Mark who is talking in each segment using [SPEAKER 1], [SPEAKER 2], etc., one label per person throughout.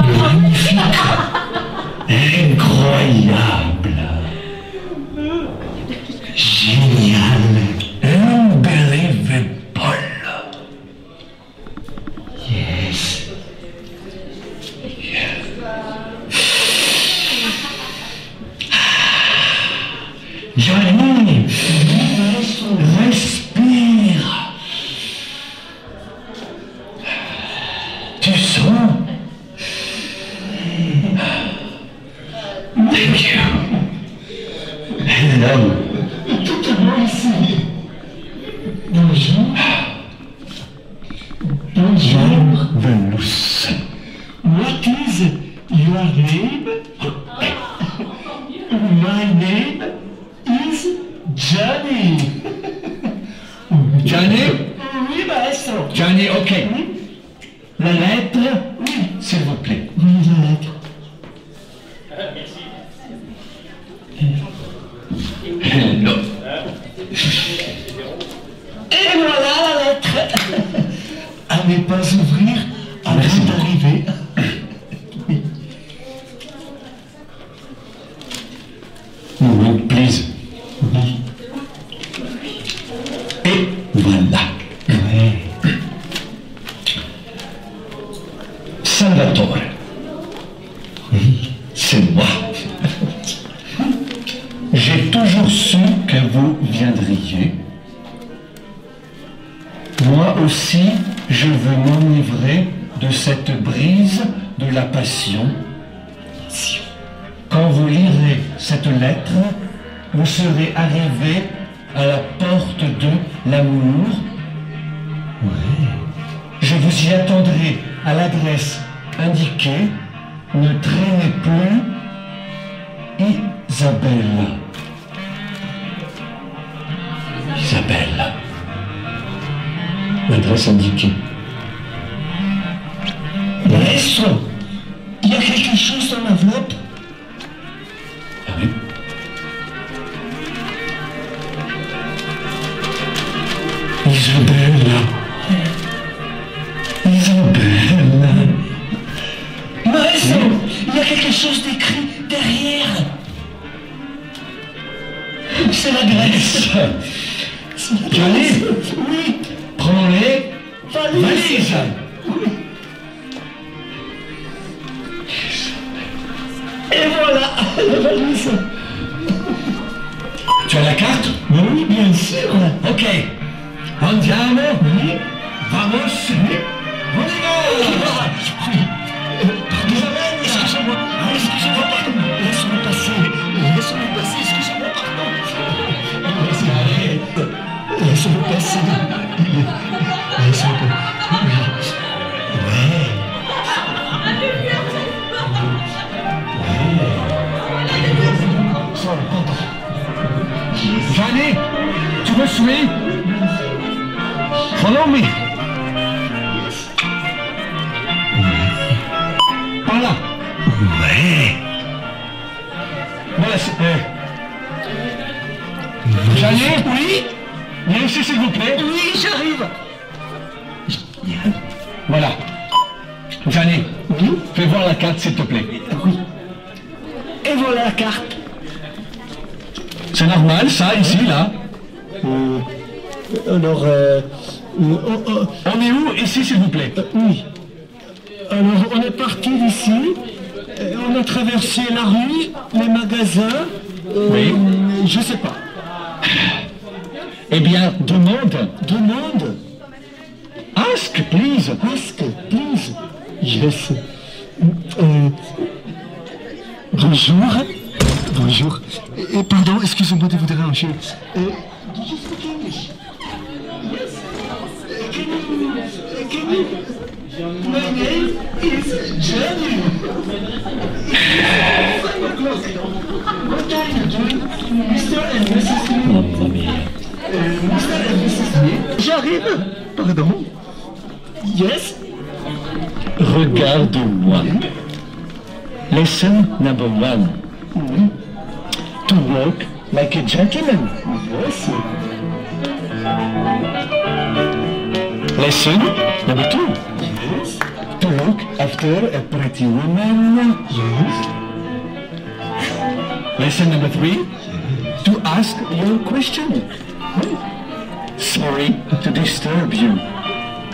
[SPEAKER 1] magnifique, incroyable, génial, unbelievable. Yes. Yeah. Johnny, respire. Tu sens? Thank you. Hello. Tout à l'heure ici. Bonjour. Bonjour. Velus. What is your name? My name is Johnny. Johnny? Oui, maestro. Johnny, ok. La lettre? Oui. S'il vous plaît. Oui, la lettre. Hello. Et voilà la lettre. À ne pas ouvrir avant d'arriver. Oui. Oui, please. Oui. Et voilà. Ouais. Salvatore. Oui, c'est moi. J'ai toujours su que vous viendriez. Moi aussi, je veux m'enivrer de cette brise de la passion. Quand vous lirez cette lettre, vous serez arrivé à la porte de l'amour. Ouais. Je vous y attendrai à l'adresse indiquée. Ne traînez plus. Isabelle. Isabelle. L'adresse indiquée. Maestro, il y a quelque chose dans l'enveloppe. Ah oui. Isabelle. Isabelle. Maestro, il y a quelque chose d'écrit derrière. C'est l'adresse. Johnny? Oui. Prends les valises. Oui. Et voilà, la valise. Tu as la carte? Oui, bien sûr. Ok. Andiamo? Oui. Vamos? Oui. On y va. Isabelle, excusez-moi. Excusez-moi, pardon. Laisse-moi passer. Laisse-moi passer, excusez-moi, pardon. Laisse-moi passer. Laisse-moi passer. Ouais. Johnny, tu me suis? Follow me. Par là. Ouais. Voilà, Johnny? Oui? Viens ici, s'il vous plaît. Oui, j'arrive. Voilà. Johnny, oui? Fais voir la carte, s'il te plaît. Oui. Et voilà la carte. C'est normal, ça, ici, là? Alors, on est où, ici, s'il vous plaît? Oui. Alors, on est parti d'ici, on a traversé la rue, les magasins, oui. Je sais pas. Eh bien, demande. Demande. Ask, please. Ask, please. Yes. Bonjour. Bonjour. Et pardon, excusez-moi de vous déranger. Do you speak English? Yes. Can you? My name is Johnny. 5 o'clock. What are you doing, Mr. and Mrs. Smith? Mr. and Mrs. Smith? J'arrive. Pardon. Yes. Regarde-moi. Lesson number 1. To walk like a gentleman. Yes. Lesson number 2. Yes.
[SPEAKER 2] to look after a pretty woman.
[SPEAKER 1] Yes.
[SPEAKER 2] Lesson number 3, to ask your question. Sorry to disturb you.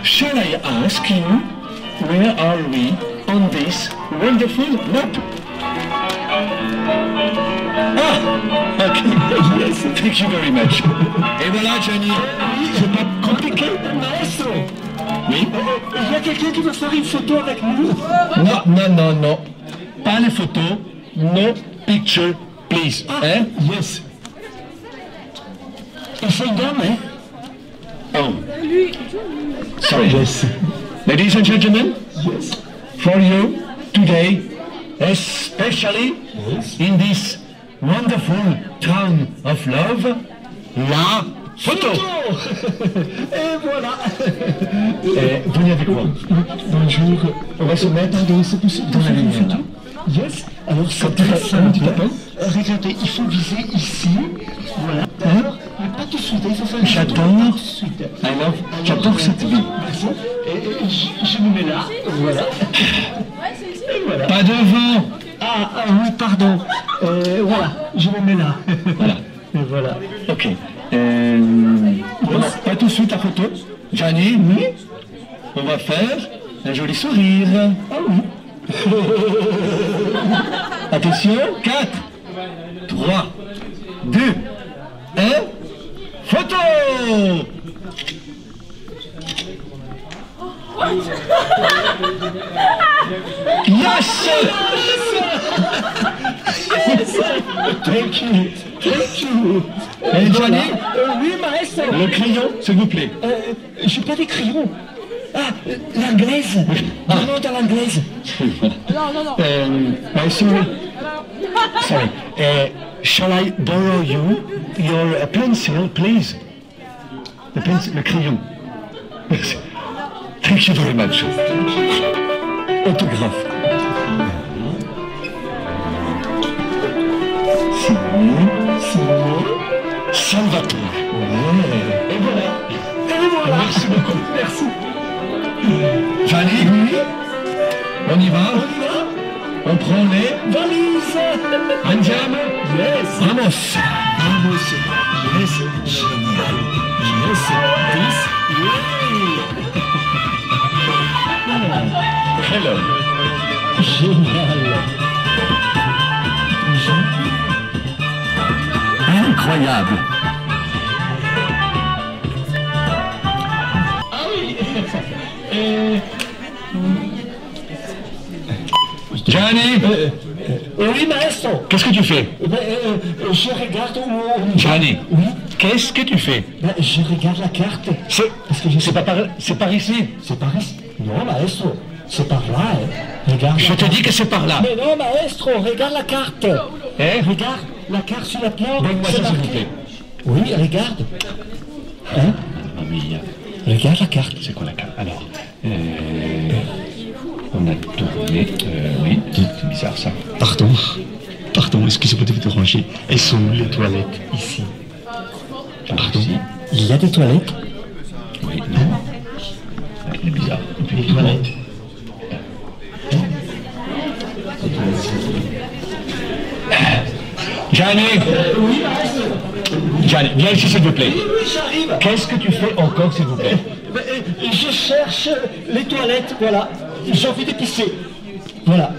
[SPEAKER 2] Shall I ask you, where are we on this wonderful map? Ah, okay, yes, thank you very much. Et voilà, Johnny, c'est pas compliqué,
[SPEAKER 1] Maestro,
[SPEAKER 2] oui?
[SPEAKER 1] il y a quelqu'un qui veut faire une photo avec nous.
[SPEAKER 2] Non, non, non, non. Pas les photos, no picture, please. Hein?
[SPEAKER 1] Yes. Et c'est une dame, hein?
[SPEAKER 2] Oh. Sorry.
[SPEAKER 1] Yes.
[SPEAKER 2] Ladies and gentlemen,
[SPEAKER 1] Yes.
[SPEAKER 2] for you today, especially in this wonderful town of love, la photo.
[SPEAKER 1] Et voilà.
[SPEAKER 2] Venez avec moi.
[SPEAKER 1] Bonjour.
[SPEAKER 2] On va se mettre
[SPEAKER 1] C'est possible de
[SPEAKER 2] dans la
[SPEAKER 1] faire une
[SPEAKER 2] lumière là.
[SPEAKER 1] photo? Yes. Alors c'est
[SPEAKER 2] Comment tu
[SPEAKER 1] très simple.
[SPEAKER 2] t'appelles?
[SPEAKER 1] Regardez, il faut viser ici. Voilà. D'accord. Mais pas tout de suite, il faut faire une photo.
[SPEAKER 2] J'adore.
[SPEAKER 1] Pas tout de suite.
[SPEAKER 2] I love, j'adore cette vie.
[SPEAKER 1] Merci. Et je me mets là. Voilà. Et voilà.
[SPEAKER 2] Pas devant.
[SPEAKER 1] Ah oui, pardon. Voilà, je me mets là.
[SPEAKER 2] Voilà.
[SPEAKER 1] Et voilà.
[SPEAKER 2] Ok. Non, pas tout de suite la photo. Gianni, oui. On va faire un joli sourire.
[SPEAKER 1] Ah oui.
[SPEAKER 2] Attention, 4, 3, 2, 1, photo! Yes!
[SPEAKER 1] Thank you. Thank you.
[SPEAKER 2] Et Johnny,
[SPEAKER 1] Oui, maestro.
[SPEAKER 2] le crayon, s'il vous plaît.
[SPEAKER 1] J'ai pas des crayons. Ah, l'anglaise. Non, dans l'anglaise.
[SPEAKER 2] Sorry. Shall I borrow you your pencil, please? Le crayon. Thank you very much. Autographe. Salvatore. Et voilà. Merci beaucoup.
[SPEAKER 1] Merci.
[SPEAKER 2] Gianni, on y va? On prend les
[SPEAKER 1] Valise.
[SPEAKER 2] Andiamo?
[SPEAKER 1] Yes.
[SPEAKER 2] Vamos.
[SPEAKER 1] Vamos. Yes. Génial. Yes. This.
[SPEAKER 2] Hello.
[SPEAKER 1] Génial.
[SPEAKER 2] Incroyable.
[SPEAKER 1] Ah oui.
[SPEAKER 2] Gianni,
[SPEAKER 1] Oui, maestro.
[SPEAKER 2] qu'est-ce que tu fais?
[SPEAKER 1] Je regarde où...
[SPEAKER 2] Gianni,
[SPEAKER 1] Oui.
[SPEAKER 2] qu'est-ce que tu fais?
[SPEAKER 1] Je regarde la carte.
[SPEAKER 2] C'est par ici.
[SPEAKER 1] C'est par ici. Non, maestro. C'est par là. Regarde.
[SPEAKER 2] Je te dis que c'est par là.
[SPEAKER 1] Mais non, maestro, regarde la carte.
[SPEAKER 2] Hein?
[SPEAKER 1] Regarde la carte sur la plan.
[SPEAKER 2] Donne-moi
[SPEAKER 1] c'est
[SPEAKER 2] ça, s'il vous
[SPEAKER 1] marqué.
[SPEAKER 2] plaît.
[SPEAKER 1] Oui, regarde. Hein?
[SPEAKER 2] Mamma
[SPEAKER 1] Regarde la carte.
[SPEAKER 2] C'est quoi la carte? Alors, on a tourné. Oui, c'est bizarre ça.
[SPEAKER 1] Pardon. Pardon, excusez-moi de vous déranger. Elles sont où les toilettes? Ici. Pardon.
[SPEAKER 2] Ici.
[SPEAKER 1] Il y a des toilettes?
[SPEAKER 2] Oui, non. C'est bizarre.
[SPEAKER 1] Les toilettes.
[SPEAKER 2] Gianni! Gianni, viens ici s'il vous plaît.
[SPEAKER 1] Oui, j'arrive.
[SPEAKER 2] Qu'est-ce que tu fais encore s'il vous plaît?
[SPEAKER 1] Je cherche les toilettes, voilà. J'ai envie de pisser. Voilà.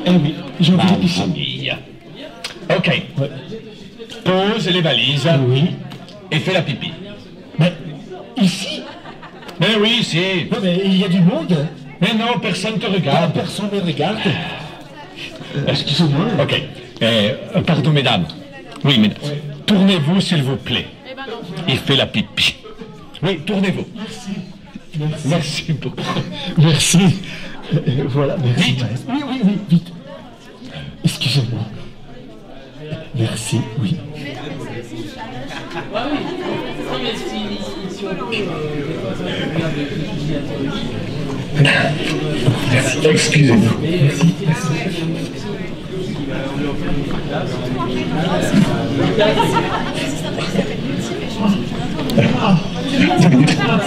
[SPEAKER 1] Eh oui, j'ai envie de pisser.
[SPEAKER 2] Mamma mia. Ok. Pose les valises.
[SPEAKER 1] Oui.
[SPEAKER 2] Et fais la pipi.
[SPEAKER 1] Mais ici?
[SPEAKER 2] Mais oui, ici.
[SPEAKER 1] Non, mais il y a du monde.
[SPEAKER 2] Mais non, personne te
[SPEAKER 1] Ah,
[SPEAKER 2] regarde.
[SPEAKER 1] personne ne regarde. Excusez-moi.
[SPEAKER 2] Ok. Pardon, mesdames. Oui, mesdames. Tournez-vous, s'il vous plaît. Il fait la pipi. Oui, tournez-vous.
[SPEAKER 1] Merci.
[SPEAKER 2] Merci beaucoup.
[SPEAKER 1] Merci. Voilà, merci.
[SPEAKER 2] Vite.
[SPEAKER 1] Oui, oui, oui, vite. Excusez-moi. Merci, oui.
[SPEAKER 2] Excusez-nous.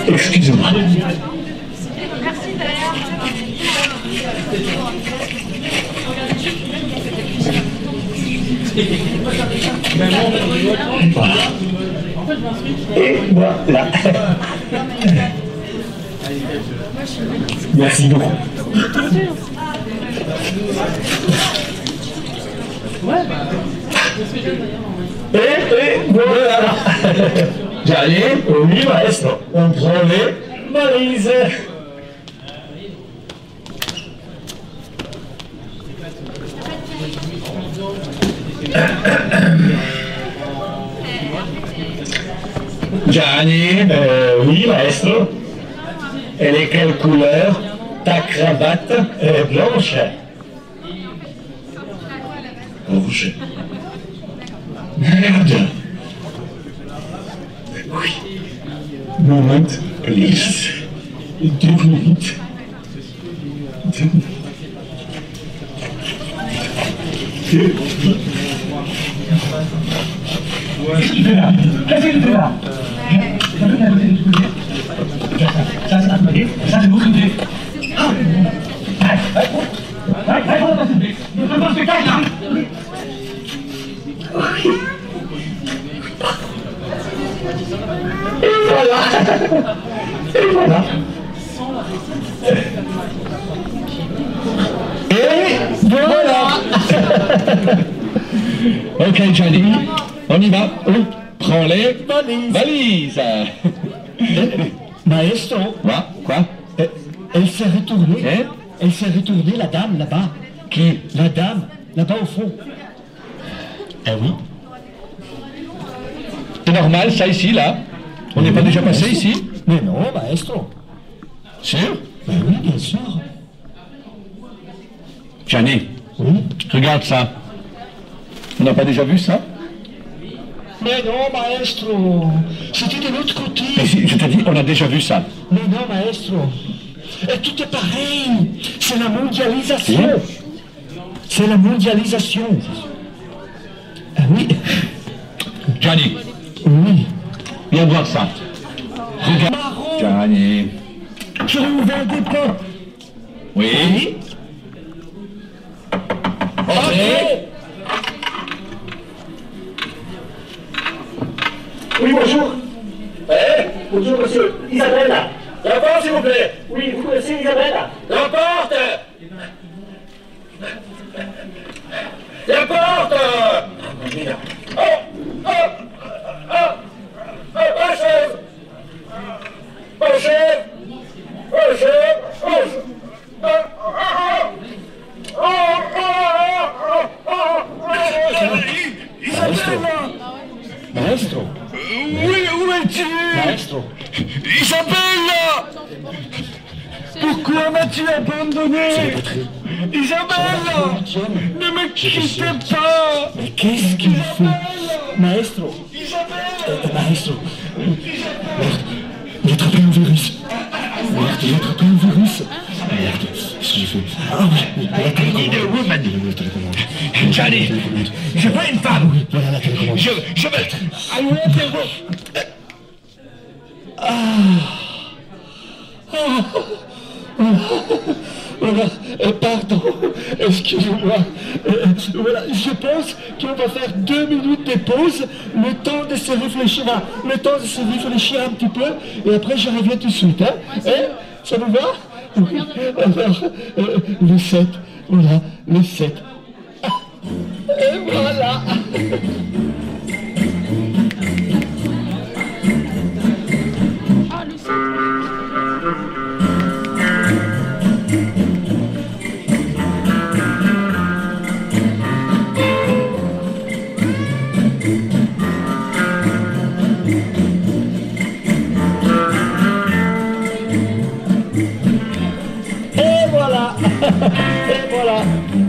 [SPEAKER 2] Excusez-moi.
[SPEAKER 1] Et voilà. Merci beaucoup. Et voilà. J'allais, oui, maestro. On prend les valises. Gianni, oui, maestro. Elle est quelle couleur? Ta cravate est blanche. Rouge. Merde. Oui. Moment, please. 2 minutes. 2 minutes. Qu'est-ce qu'il fait là? Qu'est-ce qu'il fait là? Ça c'est notre côté, ça c'est votre côté. On prépare le spectacle là. Et voilà. Et voilà. Et voilà.
[SPEAKER 2] Ok, Gianni, on y va. Oui. Prends les valises.
[SPEAKER 1] Maestro.
[SPEAKER 2] Quoi?
[SPEAKER 1] Elle s'est retournée.
[SPEAKER 2] Hein?
[SPEAKER 1] Elle s'est retournée, la dame, là-bas.
[SPEAKER 2] Qui?
[SPEAKER 1] La dame, là-bas au fond.
[SPEAKER 2] Eh oui. C'est normal, ça ici, là? On n'est pas déjà passé ici?
[SPEAKER 1] Mais non, maestro.
[SPEAKER 2] Sûr?
[SPEAKER 1] Ben oui, bien sûr.
[SPEAKER 2] Gianni,
[SPEAKER 1] Oui.
[SPEAKER 2] regarde ça. On n'a pas déjà vu ça?
[SPEAKER 1] Mais non, maestro. C'était de l'autre côté.
[SPEAKER 2] Mais si, je te dis, on a déjà vu ça.
[SPEAKER 1] Mais non, maestro. Et tout est pareil. C'est la mondialisation. C'est la mondialisation. Ah oui.
[SPEAKER 2] Gianni,
[SPEAKER 1] Oui.
[SPEAKER 2] viens voir ça. Regarde.
[SPEAKER 1] Marron.
[SPEAKER 2] Gianni.
[SPEAKER 1] J'ai ouvert des portes.
[SPEAKER 2] Oui. Entrez.
[SPEAKER 1] Oui, bonjour. Bonjour, monsieur. Isabelle.
[SPEAKER 2] La porte, s'il vous plaît.
[SPEAKER 1] Oui, vous connaissez Isabelle?
[SPEAKER 2] La porte. La porte.
[SPEAKER 1] Maestro.
[SPEAKER 2] Oui, où es-tu?
[SPEAKER 1] Maestro.
[SPEAKER 2] Isabelle! Pourquoi m'as-tu abandonné? Isabelle! Ne me quitte pas!
[SPEAKER 1] Mais qu'est-ce qu'il fait? Maestro. Maestro. Merde. Il a attrapé un virus. Merde, il a attrapé un virus. Merde, qu'est-ce que j'ai fait? Ah oui, la télécommande. La télécommande.
[SPEAKER 2] Gianni, je veux une femme!
[SPEAKER 1] Oui, voilà la télécommande.
[SPEAKER 2] Je veux... I want a
[SPEAKER 1] Voilà, pardon, excusez-moi. Voilà, je pense qu'on va faire 2 minutes de pause, le temps de se réfléchir, le temps de se réfléchir un petit peu, et après je reviens tout de suite. Hein? Ça vous va? Oui. Alors, le 7, voilà, le 7. Et voilà. Et voilà.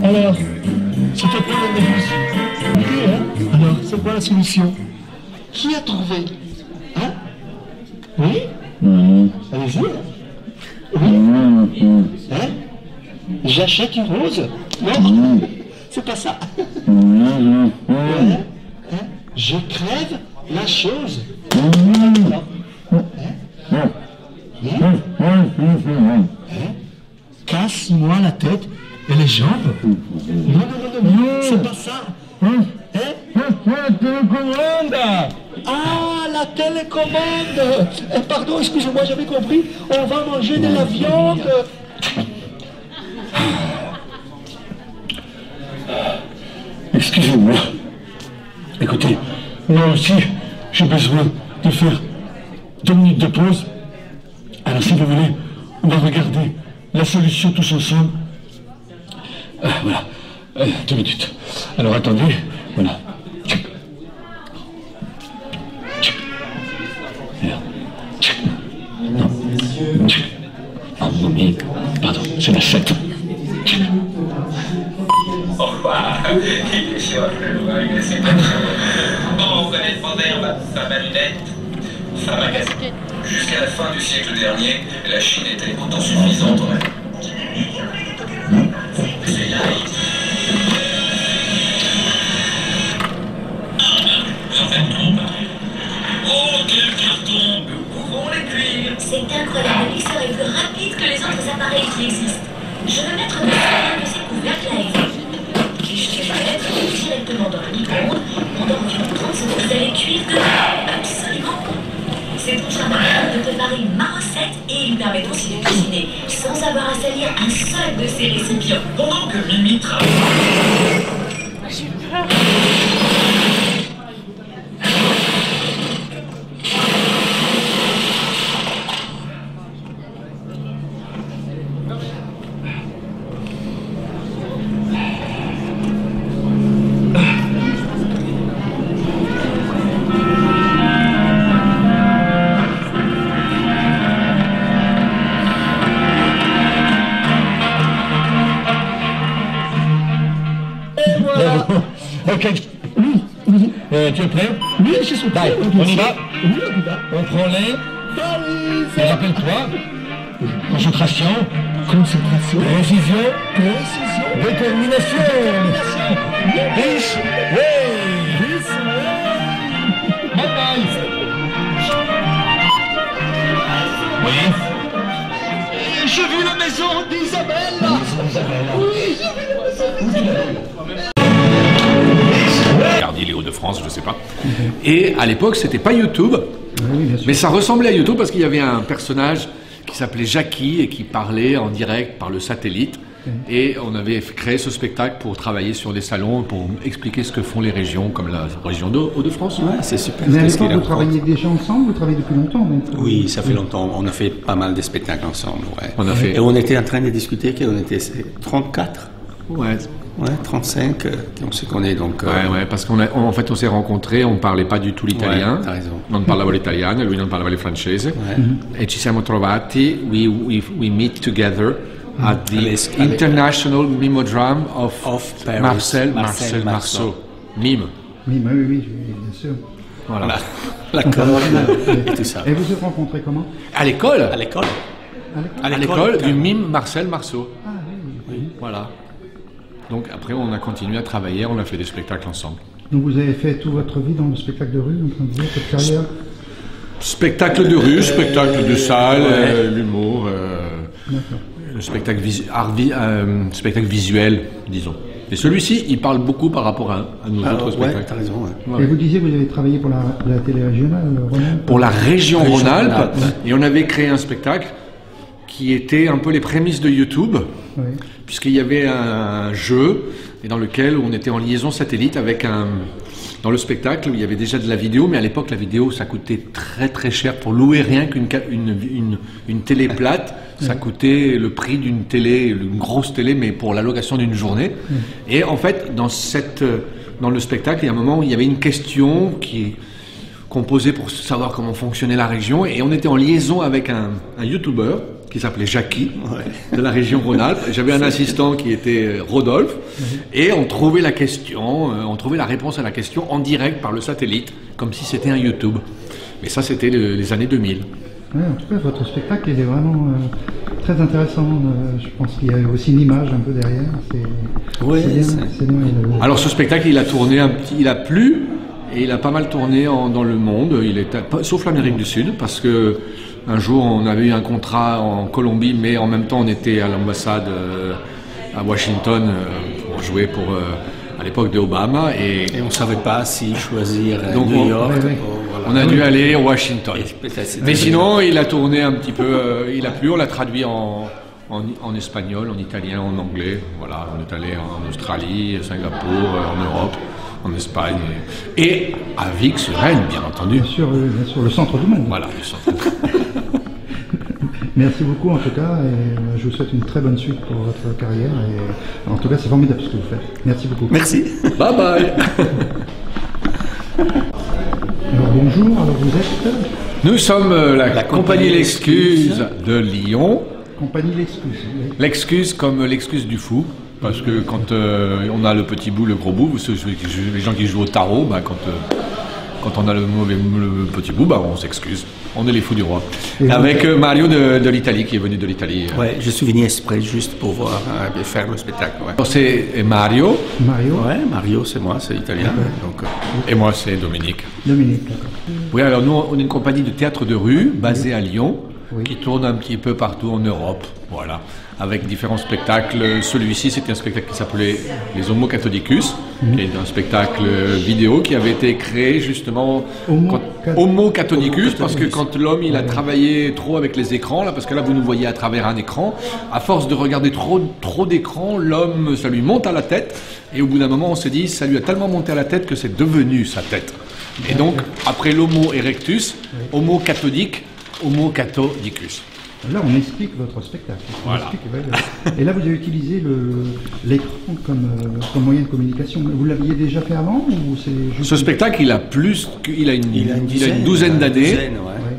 [SPEAKER 1] Alors, c'était quoi le news? Oui, hein? Alors, c'est quoi la solution? Qui a trouvé? Hein? Oui? Allez-y. Hein? Oui? Hein? J'achète une rose? Non? C'est pas ça. Hein? Hein? Je crève la chose. Non. Hein? Hein? Hein? casse-moi la tête et les jambes. Non, c'est pas ça. La télécommande. Ah, la télécommande. Pardon, excusez-moi, j'avais compris. On va manger de la viande. Excusez-moi. Écoutez, moi aussi, j'ai besoin de faire 2 minutes de pause. Alors, si vous voulez, on va regarder la solution tous ensemble. Voilà. 2 minutes. Alors, attendez. Voilà. Non. Ah, oui, pardon, c'est la 7.
[SPEAKER 3] Au revoir. Il est sûr que le voix, il est Bon, vous connaissez Vanderbe, femme à lunettes, femme à gaz. Jusqu'à la fin du siècle dernier, la Chine était pourtant suffisante en même. C'est là. Vous en faites trop, pareil. Oh, quel carton! Nous pouvons les cuire.
[SPEAKER 4] C'est incroyable, il serait plus rapide que les autres appareils qui existent. Je veux mettre un de ces couvercles à exemple. Je vais mettre directement dans le micro-ondes. Pendant environ 30 secondes, vous allez cuire dedans. Absolument. C'est ton charme de préparer ma recette et il permet aussi de cuisiner sans avoir à salir un seul de ces récipients.
[SPEAKER 3] Pendant que Mimi travaille.
[SPEAKER 5] J'ai peur.
[SPEAKER 2] Ok. Tu es prêt?
[SPEAKER 1] Oui, je suis prêt.
[SPEAKER 2] On y va?
[SPEAKER 1] Oui, on y va.
[SPEAKER 2] On prend les... Et rappelle-toi. Concentration.
[SPEAKER 1] Concentration.
[SPEAKER 2] Précision.
[SPEAKER 1] Précision.
[SPEAKER 2] Détermination. Riche. Oui. Bye. Oui.
[SPEAKER 1] J'ai vu la maison d'Isabelle. Oui, j'ai vu la maison d'Isabelle.
[SPEAKER 6] Gardier les Hauts-de-France, je sais pas. Et à l'époque, c'était pas YouTube, mais ça ressemblait à YouTube parce qu'il y avait un personnage qui s'appelait Jackie et qui parlait en direct par le satellite. Et on avait créé ce spectacle pour travailler sur des salons, pour expliquer ce que font les régions, comme la région de Hauts-de-France.
[SPEAKER 7] Ouais, c'est super.
[SPEAKER 8] Mais à l'époque, vous travaillez déjà ensemble, vous travaillez depuis longtemps donc...
[SPEAKER 7] Oui, ça fait longtemps. On a fait pas mal de spectacles ensemble. Ouais.
[SPEAKER 6] On a fait...
[SPEAKER 7] Et on était en train de discuter qu'on était 34.
[SPEAKER 6] Ouais.
[SPEAKER 7] Ouais, 35, on se connaît donc.
[SPEAKER 6] Ouais, parce qu'en fait, on s'est rencontrés, on parlait pas du tout l'italien.
[SPEAKER 7] Ouais, t'as raison.
[SPEAKER 6] Non parlavo l'italiano, lui non parlava il francese.
[SPEAKER 7] Ouais.
[SPEAKER 6] E ci siamo trovati, we meet together at the International Mimodrome of
[SPEAKER 7] Paris.
[SPEAKER 6] Marcel Marceau. Mime.
[SPEAKER 8] Oui, bien sûr.
[SPEAKER 6] Voilà.
[SPEAKER 7] La colonne et tout ça.
[SPEAKER 8] Et vous vous êtes rencontrés comment?
[SPEAKER 6] À l'école.
[SPEAKER 7] À l'école.
[SPEAKER 6] À l'école du mime Marcel Marceau.
[SPEAKER 8] Ah oui.
[SPEAKER 6] Voilà. Donc après, on a continué à travailler, on a fait des spectacles ensemble.
[SPEAKER 8] Donc vous avez fait toute votre vie dans le spectacle de rue, en train de dire, votre carrière?
[SPEAKER 6] Spectacle de rue, spectacle de salle, l'humour, le spectacle, spectacle visuel, disons. Et celui-ci, il parle beaucoup par rapport à nos autres spectacles.
[SPEAKER 7] Ouais, t'as raison. Ouais.
[SPEAKER 8] Et vous disiez que vous avez travaillé pour la télé régionale, Rhône-Alpes?
[SPEAKER 6] Pour la région Rhône-Alpes,
[SPEAKER 8] Rhône-Alpes.
[SPEAKER 6] et on avait créé un spectacle qui était un peu les prémices de YouTube, puisqu'il y avait un jeu et dans lequel on était en liaison satellite avec dans le spectacle, il y avait déjà de la vidéo, mais à l'époque, la vidéo, ça coûtait très très cher. Pour louer rien qu'une télé plate, ça coûtait le prix d'une télé, une grosse télé, mais pour la location d'une journée. Et en fait, dans le spectacle, il y a un moment où il y avait une question qu'on posait pour savoir comment fonctionnait la région, et on était en liaison avec un YouTuber qui s'appelait Jackie, de la région Rhône-Alpes. J'avais un assistant qui était Rodolphe, et on trouvait la question, on trouvait la réponse à la question en direct par le satellite, comme si c'était un YouTube. Mais ça, c'était les années 2000.
[SPEAKER 8] Ouais, en tout cas, votre spectacle, il est vraiment très intéressant. Je pense qu'il y a aussi l'image un peu derrière. C'est bien.
[SPEAKER 6] Alors, ce spectacle, il a tourné il a plu, et il a pas mal tourné dans le monde, sauf l'Amérique du Sud, parce que un jour, on avait eu un contrat en Colombie, mais en même temps, on était à l'ambassade à Washington pour jouer pour, à l'époque de Obama. Et
[SPEAKER 7] on ne savait pas si choisir
[SPEAKER 6] donc
[SPEAKER 7] New York.
[SPEAKER 6] On a dû aller à Washington. Mais sinon, il a tourné un petit peu, il a plu, on l'a traduit en espagnol, en italien, en anglais. Voilà, on est allé en Australie, à Singapour, en Europe, en Espagne. Et à Vic-sur-Aisne, bien entendu.
[SPEAKER 8] Bien sûr, le centre du monde.
[SPEAKER 6] Voilà, le centre du monde.
[SPEAKER 8] Merci beaucoup en tout cas, et je vous souhaite une très bonne suite pour votre carrière. Et en tout cas, c'est formidable ce que vous faites. Merci beaucoup.
[SPEAKER 7] Merci.
[SPEAKER 6] Bye bye.
[SPEAKER 8] Alors bonjour, alors vous êtes
[SPEAKER 6] Nous sommes la compagnie L'Excuse de Lyon.
[SPEAKER 8] Compagnie L'Excuse. Oui.
[SPEAKER 6] L'excuse comme l'excuse du fou. Parce que quand on a le petit bout, le gros bout, les gens qui jouent au tarot, bah, quand on a le petit bout, bah, on s'excuse. On est les fous du roi. Et avec Mario de l'Italie, qui est venu de l'Italie.
[SPEAKER 7] Ouais, je suis venu exprès juste pour voir faire le spectacle. Ouais.
[SPEAKER 6] C'est Mario.
[SPEAKER 8] Mario.
[SPEAKER 7] Ouais, Mario, c'est moi, c'est italien. Donc,
[SPEAKER 6] et moi, c'est Dominique.
[SPEAKER 8] Dominique, d'accord.
[SPEAKER 6] Oui, alors nous, on est une compagnie de théâtre de rue basée à Lyon, qui tourne un petit peu partout en Europe. Voilà. Avec différents spectacles. Celui-ci, c'était un spectacle qui s'appelait Les Homo Catholicus, qui est un spectacle vidéo qui avait été créé justement Homo Catholicus, parce que quand l'homme il a travaillé trop avec les écrans, là, parce que là vous nous voyez à travers un écran, à force de regarder trop d'écrans, l'homme ça lui monte à la tête, et au bout d'un moment on s'est dit ça lui a tellement monté à la tête que c'est devenu sa tête. Et donc après l'Homo erectus, Homo cathodique, Homo catholicus.
[SPEAKER 8] Là, on explique votre spectacle.
[SPEAKER 6] Voilà.
[SPEAKER 8] Et là, vous avez utilisé l'écran comme moyen de communication. Vous l'aviez déjà fait avant ou c'est juste...
[SPEAKER 6] Ce spectacle, il a une douzaine d'années.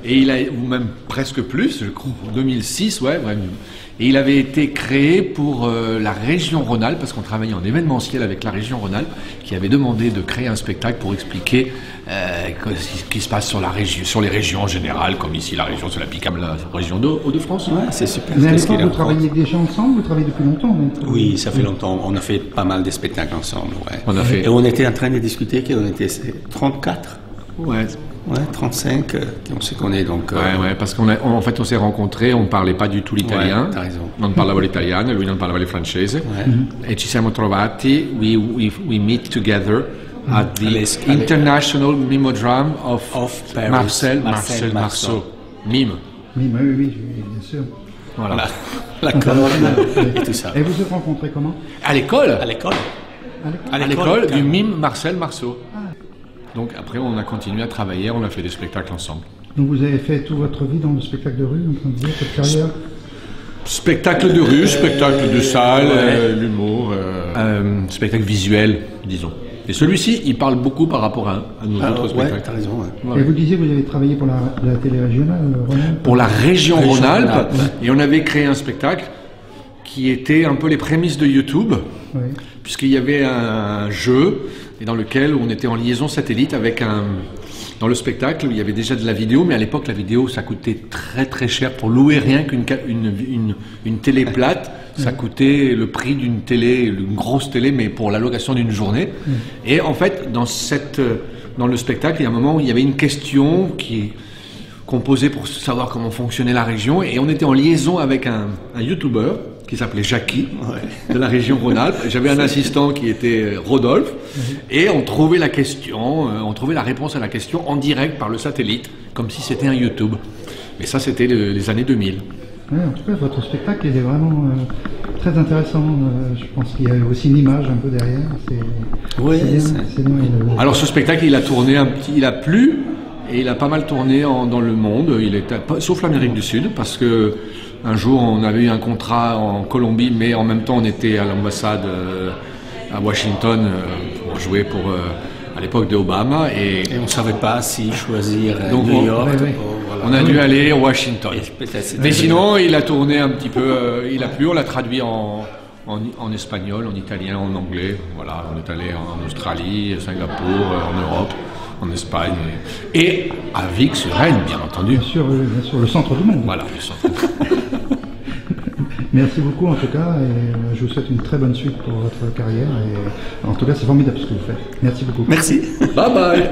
[SPEAKER 6] Et il a, ou même presque plus, je crois, en 2006, ouais. Et il avait été créé pour la région Rhône-Alpes, parce qu'on travaillait en événementiel avec la région Rhône-Alpes, qui avait demandé de créer un spectacle pour expliquer ce qui se passe sur les régions en général, comme ici la région, c'est la PICAM, la région Hauts-de-France.
[SPEAKER 7] Ouais, c'est super.
[SPEAKER 8] Mais à l'époque, vous travaillez déjà ensemble, vous travaillez depuis longtemps donc...
[SPEAKER 7] Oui, ça fait longtemps. On a fait pas mal de spectacles ensemble, ouais.
[SPEAKER 6] Et
[SPEAKER 7] on était en train de discuter qu'on était 34.
[SPEAKER 6] Ouais.
[SPEAKER 7] Ouais, 35, on se connaît donc...
[SPEAKER 6] Ouais, parce qu'en fait on s'est rencontrés, on ne parlait pas du tout l'italien.
[SPEAKER 7] Ouais, t'as raison.
[SPEAKER 6] Non parlavo l'italiano, lui non parlava il francese. Et ci siamo trovati, we meet together at the International Mimodrome of Marcel Marceau. Mime.
[SPEAKER 8] Mime, oui, bien sûr.
[SPEAKER 6] Voilà.
[SPEAKER 7] La corde et tout ça.
[SPEAKER 8] Et vous vous êtes rencontrés comment?
[SPEAKER 6] À l'école.
[SPEAKER 7] À
[SPEAKER 6] l'école du mime Marcel Marceau. Donc après, on a continué à travailler, on a fait des spectacles ensemble.
[SPEAKER 8] Donc vous avez fait toute votre vie dans le spectacle de rue, en train de dire, votre carrière?
[SPEAKER 6] Spectacle de rue, spectacle de salle, l'humour, spectacle visuel, disons. Et celui-ci, il parle beaucoup par rapport à nos autres spectacles.
[SPEAKER 7] Ouais, t'as raison.
[SPEAKER 8] Ouais. Et vous disiez que vous avez travaillé pour la télé régionale Rhône-Alpes?
[SPEAKER 6] Pour la région Rhône-Alpes, et on avait créé un spectacle qui était un peu les prémices de YouTube, puisqu'il y avait un jeu et dans lequel on était en liaison satellite avec dans le spectacle, il y avait déjà de la vidéo, mais à l'époque, la vidéo, ça coûtait très très cher. Pour louer rien qu'une télé plate, ça coûtait le prix d'une télé, une grosse télé, mais pour la location d'une journée. Et en fait, dans le spectacle, il y a un moment où il y avait une question qu'on posait pour savoir comment fonctionnait la région, et on était en liaison avec un YouTuber qui s'appelait Jackie, de la région Rhône-Alpes. J'avais un assistant qui était Rodolphe, et on trouvait la réponse à la question en direct par le satellite, comme si c'était un YouTube. Mais ça, c'était les années 2000.
[SPEAKER 8] Ouais, en tout cas, votre spectacle, il est vraiment très intéressant. Je pense qu'il y a aussi une image un peu derrière. C'est bien.
[SPEAKER 6] Alors, ce spectacle, il a plu, et il a pas mal tourné dans le monde, sauf l'Amérique du Sud, parce que un jour, on avait eu un contrat en Colombie, mais en même temps, on était à l'ambassade à Washington pour jouer pour, à l'époque de Obama. Et
[SPEAKER 7] on ne savait pas si choisir New York.
[SPEAKER 6] On a dû aller à Washington. Mais sinon, il a tourné un petit peu, il a plu, on l'a traduit en espagnol, en italien, en anglais. Voilà, on est allé en Australie, à Singapour, en Europe, en Espagne. Et à Vic-sur-Aisne, bien entendu.
[SPEAKER 8] Bien sûr, le centre du monde.
[SPEAKER 6] Voilà, le centre du monde.
[SPEAKER 8] Merci beaucoup en tout cas, et je vous souhaite une très bonne suite pour votre carrière. Et en tout cas, c'est formidable ce que vous faites. Merci beaucoup.
[SPEAKER 7] Merci.
[SPEAKER 6] Bye bye.